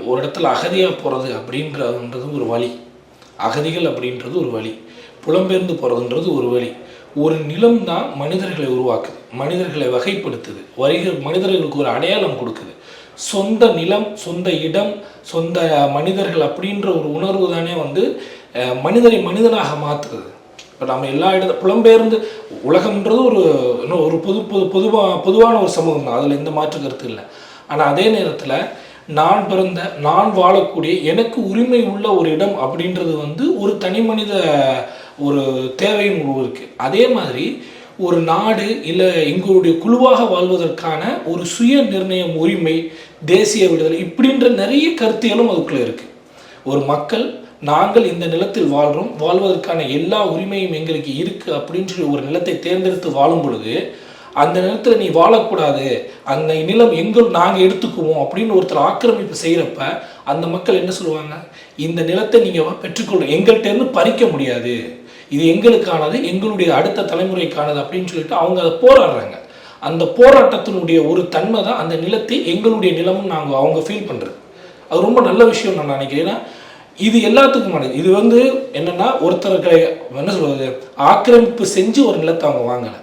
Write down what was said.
ஒரு இடத்துல அகதியாக போகிறது அப்படின்றது ஒரு வழி, அகதிகள் அப்படின்றது ஒரு வழி, புலம்பெயர்ந்து போகிறதுன்றது ஒரு வழி. ஒரு நிலம் தான் மனிதர்களை உருவாக்குது, மனிதர்களை வகைப்படுத்துது, மனிதர்களுக்கு ஒரு அடையாளம் கொடுக்குது. சொந்த நிலம், சொந்த இடம், சொந்த மனிதர்கள் அப்படின்ற ஒரு உணர்வு தானே மனிதனை மனிதனாக மாற்றுறது. இப்போ நம்ம எல்லா புலம்பெயர்ந்து உலகம்ன்றது ஒரு பொதுவான ஒரு சமூகம் தான், அதில் எந்த மாற்று கருத்து இல்லை. ஆனால் அதே நேரத்தில் நான் வாழக்கூடிய எனக்கு உரிமை உள்ள ஒரு இடம் அப்படின்றது ஒரு தனி மனித ஒரு தேவையும் இருக்குது. அதே மாதிரி ஒரு நாடு இல்லை எங்களுடைய குழுவாக வாழ்வதற்கான ஒரு சுய நிர்ணயம் உரிமை, தேசிய விடுதலை இப்படின்ற நிறைய கருத்தியலும் அதுக்குள்ளே இருக்குது. ஒரு மக்கள் நாங்கள் இந்த நிலத்தில் வாழ்வதற்கான எல்லா உரிமையும் எங்களுக்கு இருக்குது அப்படின்ற ஒரு நிலத்தை தேர்ந்தெடுத்து வாழும் பொழுது அந்த நிலத்தில் நீ வாழக்கூடாது, அந்த நிலம் நாங்கள் எடுத்துக்குவோம் அப்படின்னு ஒருத்தர் ஆக்கிரமிப்பு செய்கிறப்ப அந்த மக்கள் என்ன சொல்லுவாங்க, இந்த நிலத்தை நீங்கள் பெற்றுக்கொள்ள எங்கள்கிட்டருந்து பறிக்க முடியாது, இது எங்களுக்கானது, எங்களுடைய அடுத்த தலைமுறைக்கானது அப்படின்னு சொல்லிட்டு அவங்க அதை போராடுறாங்க. அந்த போராட்டத்தினுடைய ஒரு தன்மை தான் அந்த நிலத்தை எங்களுடைய நிலமும் அவங்க ஃபீல் பண்ணுறது. அது ரொம்ப நல்ல விஷயம் நான் நினைக்கிறேன். இது எல்லாத்துக்குமானது. இது என்னன்னா ஒருத்தருக்கு என்ன சொல்றது, ஆக்கிரமிப்பு செஞ்சு ஒரு நிலத்தை அவங்க வாங்கலை.